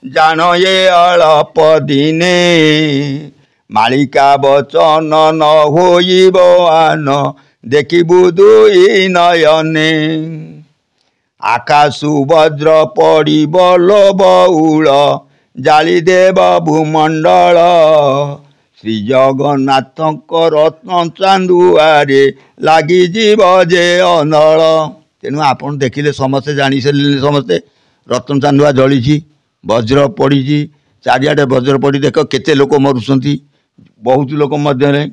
जान ये अल्प दिने मालिका वचन न होइब आन देखिबु दुई नयने आकाशु वज्र पड़िब बउल जाली देव भूमंडल श्री जगन्नाथ रत्न चांदुआरे लगी जीव जे अनल तेणु आपण देखिले समस्ते जानी सारे समस्ते रत्न चांदुआ जली वज्र पड़ी चारिआडे वज्र पड़ी देख केते लोक मरुंट बहुत लोक मध्य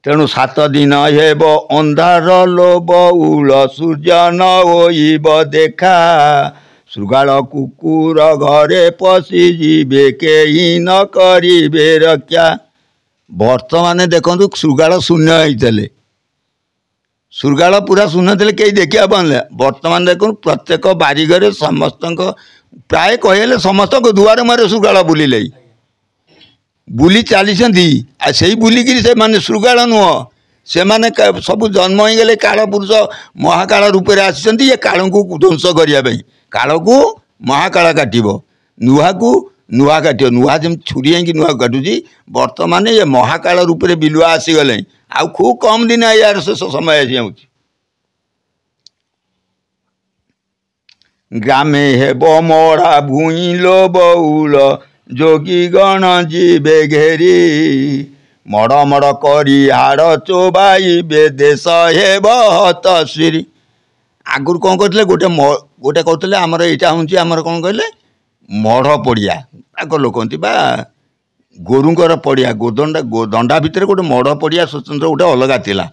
तेणु 7 दिन हेब अंधार लो बउल सूर्य न होइब देखा श्रृगाल कुकुर घरे पशिजे केही न करिबे रक्षा वर्तमान देखु श्रृगाल शून्य होते श्रृगाल पूरा शून्य थे कहीं देखा पारे वर्तमान देखो प्रत्येक बारिघरे समस्त प्राय कहले समस्त दुआर मुहर श्रृगाल बुलिले बुली चली से बुलिकी से माने श्रृगाल नुह से माने सब जन्म हो गले काल पुरुष महाकाल रूप से आसी ये काल को ध्वंस करने काल को महाकाल काटब नुआ को नुआ काट नुआ जमी छुरी ही नुआ काटुची बर्तमान ये महाकाल रूप से बिलुआ आसीगले आ खूब कम दिन यार शेष समय आसी ग्रामे हेब मरा भूइलो बउल जोगी गण जीवे घेरी मड़ मड़ करी हाड़ चोबाइबे देश हेब हतश्री आगुरी कौन करते गोटे गोटे कहते आमर यहाँ हूँ आमर कौन कहले मढ़ पड़िया आग लोक गोरुंर पड़िया गोदंडा दंडा भितर गोटे मढ़ पड़िया स्वतंत्र गोटे अलगा थिला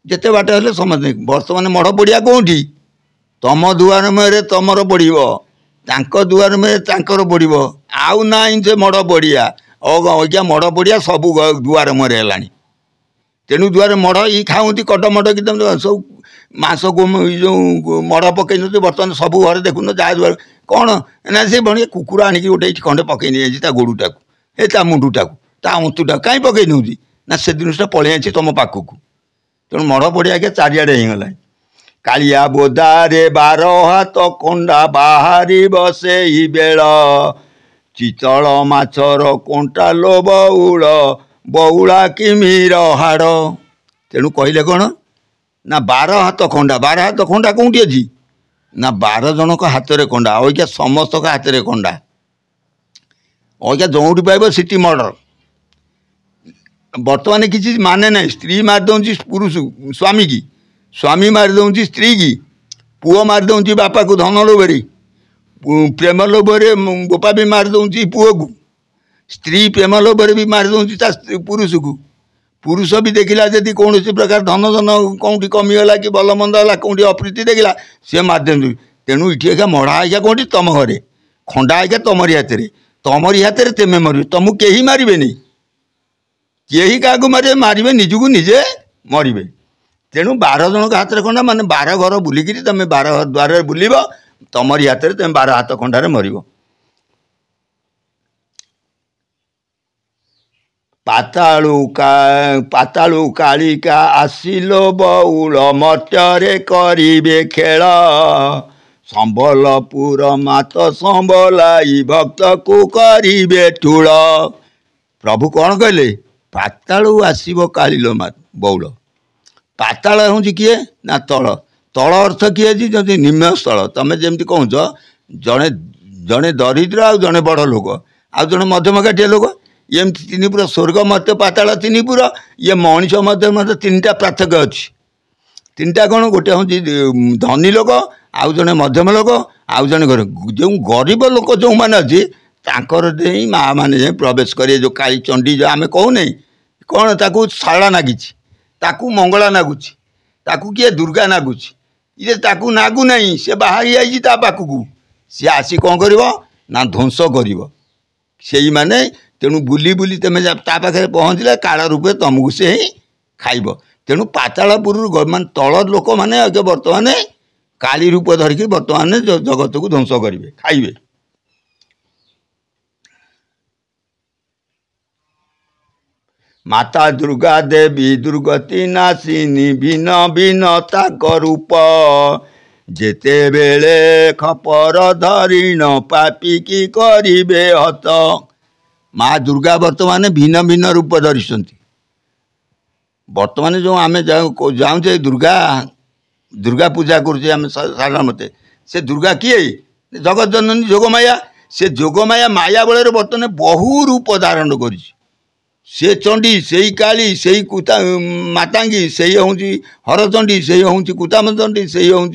जिते बाट हेले समझ बर्तमान मढ़ पड़िया कौटी तम दुआर मुहर तमर पड़ो तांको दुआर मुहर तांकर पड़ो आउ ना से मढ़ पड़िया अज्ञा मढ़ पड़िया सब दुआर मुहर है तेणु दुआर मढ़ ये खाऊँगी कट मट कि सब मांस जो मढ़ पकई बर्तमान सब घर देखुन जहाँ दुआर कौन ना से भाई कुकुर आणिक गोटे खंडे पकई नहीं ता गोड़टा ए ता मुंडुटा ता अंतुटा कहीं पकई नौ ना से जिनसा पलि आई तुम पाखक तेणु मढ़ पड़िया के चारिआडे होगला कालिया बोदारे 12 हाथ कंडा बाहरी बसे बेल चितल माछर कंटा लो बउल बउला किमिर हाड़ तेणु कहले कौन ना 12 हाथ खंडा कौटी अच्छी ना 12 जनक हाथ में कंडा अज्ञा समस्त हाथ में कंडा अज्ञा जो पाइब सीटी मर्डर बर्तमान किसी माने ना स्त्री मारिदे पुरुष स्वामी की स्वामी मारिदे स्त्री की पुओ मारिदे बापा को धन लोभरे प्रेम लोभरे बापा भी मारिदे पुओ को स्त्री प्रेम लोभरे भी मारिदे पुरुष को पुरुष भी देखला जदि कौन प्रकार धन धन कौटी कमीगला कि भल मंद है कौटी अप्रीति देखला सी मारिदे तेणु ये क्या मढ़ा आज्ञा कौटी तुम घरे खंडा आज्ञा तुमरी हाथ में तुमरी हाथ में तेमे मर तुमको कहीं मारे नहीं कहीं क्या मारे मारे निजक निजे मरबे तेणु 12 जनक हाथ में खंडा माने 12 घर बुलिकी तुम 12 द्वार बुलब तुमरी हाथ में तुम 12 हाथ खंडार मर पातालु कालिका आसिलो बउल मर्त्य करिबे खेल संबलपुर मात संबलाई भक्त को करिबे ठूल प्रभु कौन कहले पातालु आसिबो कालिलो मात बउल पाताल हूँ किए ना तल तल अर्थ किए जी निम्न स्थल तुम जमी कहूँ जड़े जड़े दरिद्र आ जड़े बड़ लोक आ जड़े मध्यमकाठिया लोक एमती 3 पुर स्वर्ग मत पाताल 3 पुर ये मनीष मध्य 3टा पार्थक्य अच्छी 3टा कौन गोटे हूँ धनी लोक आउ जड़े मध्यम लोक आउ जड़े घर जो गरीब लोक जो मैंने अच्छी तांकर माँ मैंने प्रवेश करें जो काली चंडी जो आम कहूने कौन ताकू शाला नागिची ताकू मंगला नागुची ताकू किए दुर्गा नागुची ये ताकू नागु नहीं से बाहरी आई पाखक सी आसी कौन कर ना ध्वंस कर से माने तेणु बुली बुली तुम पाखे पहुँचले काल रूपे तुमको से ही खाइब तेणु पातालपुर मान तल लोक मैंने बर्तमान काली रूप धरिकी बर्तमान जगत को ध्वंस करेंगे खाइबे माता दुर्गा देवी दुर्गति नासिनी भिन्न भिन्न ताक रूप जेते बेले खपर धरिण पापी की करिबे हत। माँ दुर्गा वर्तमान भिन्न भिन्न रूप धरी। बर्तमान जो आम जाऊे दुर्गा दुर्गा पूजा करुचे साधारण मते से दुर्गा किए जगत जननी जोगमाया से जोगमाया माया बल बर्तमान बहु रूप धारण कर से चंडी से काली से कुता मातांगी से हूँ हरचंडी से हूँ कुतामचंडी से हूँ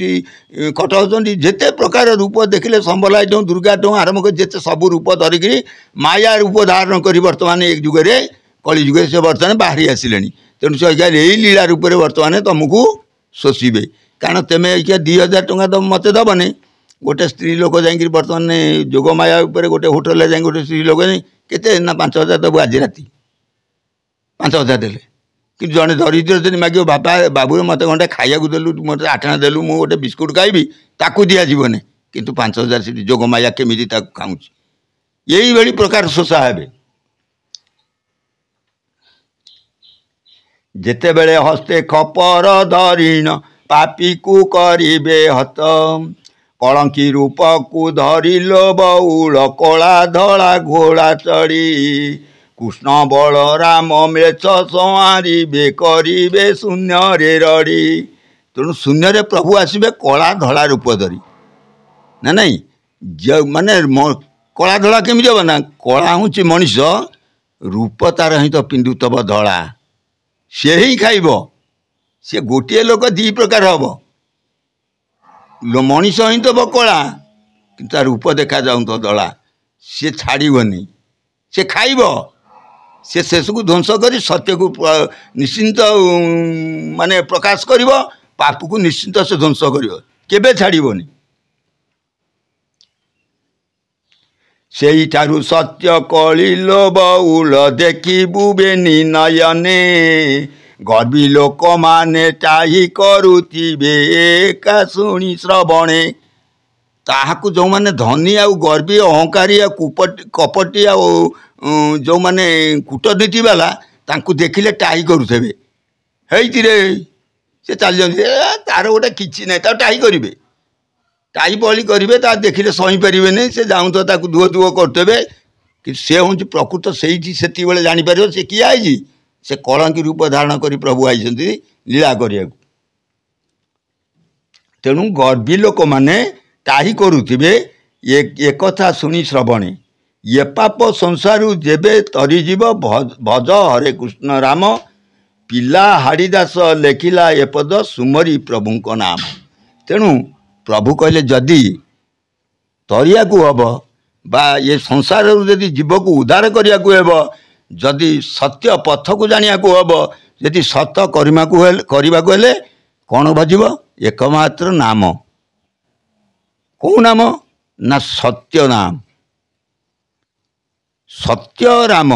कटकचंडी जिते प्रकार रूप देखिले संबला दुर्गा आरंभ कर जिते सब रूप धरिकी माया रूप धारण कर बर्तमान एक जुगे कली जुगे से बर्तमान बाहरी आसिले तेणु से यही लीला रूप में बर्तमान तुमको शोषे कारण तेमे अइका 2000 टंका तो मत दबनी गोटे स्त्री लोक जाकि बर्तमान जोगमाया गोटे होटेल जा गोटे स्त्री लोक केते ना 5000 दबू आज राति 5000 देले कि जड़े दरिद्र जन मागे बापा बाबू मत घंटे खाया देलु मत 8 आना देलु मु गोटे बिस्कुट खाइबी ताकू दिया जीवने किंतु 5000 से जोगमाया केमिति ताकू खाऊची यही बड़ी प्रकार शोषा हेबे। जेते बेले हस्ते खपर धरिण पापी को करिबे हत। कलंकी रूप को धरिल बउल कला धला घोड़ा चढ़ी कृष्ण बलराम मेच संहारिबे करिबे शून्य रे रड़ी। तेणु शून्य रे प्रभु आसबे कला धला रूप धरी ना नहीं माने कला धला केमी हम ना कला हूँ मनीष रूप तार ही तो पिंधुतब धला से ही खाइब से गोटे लोक दी प्रकार हम मनीष ही तो कला कि तार रूप देखा जाऊ तो दला सी छाड़बनी से खाइब से शेष को ध्वंस कर सत्य को निश्चिंत माने प्रकाश कर पाप को निश्चिंत से ध्वंस कर छाड़बनी। से ठारू सत्य कलिल बउल देखिबु बेनी नयने गर्वी लोक माने टाही करुथिबे एका शुणी श्रवणे। ताहाकु जो माने धनी आ गर्वी अहंकारी आ कपटी आ जो माने कूटनीति वाला तांकु देखिले टाही करुथेबे हेइतिरे से चल जंदी तार गोटे किछि नै ता टाही करिवे टाई पली करेंगे ता देखिले सही पारे नहीं से जाऊँ तो दुह दुह करते कि से हूँ प्रकृत से जापर से किए आई से कलंकी रूप धारण कर प्रभु आई लीला करिया। तेणु गर्वी लोक मैंने टाही करुवे एक कथा शुणी श्रवणे ये पाप संसारू जेबे तरीजीव भज हरे कृष्ण राम पिला हाड़ीदास लेखिला एपद सुमरी प्रभु नाम। तेणु प्रभु कहले जदि तरिया को हम बा ये संसार यदि जीव को उद्धार करिया को हेब जदि सत्य पथ को जानिया को हम यदि सत करने को हेले कौन भजिब एकमात्र नाम कौ नाम ना सत्य नाम सत्य राम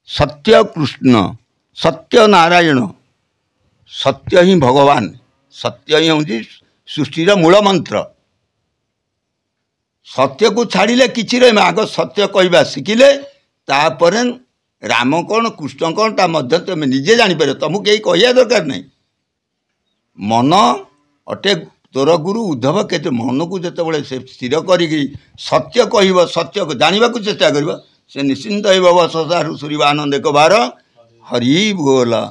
सत्य कृष्ण सत्य नारायण सत्य ही भगवान सत्य ही हूँ सृष्टिर मूल मंत्र। सत्य को छाड़िले किछि रहे आग सत्य कहवा शिखिले तापर राम कौन कृष्ण कौन ता मध्य तुम निजे जापर तुमको कहीं कहया दरकार नहीं। मन अटे तोर गुरु उद्धव के मन को जिते से स्थिर कर सत्य कह सत्य को जानवा चेष्टा कर से निश्चिंत हो संसार सुरीवा आनंद एक बार हरि बोला।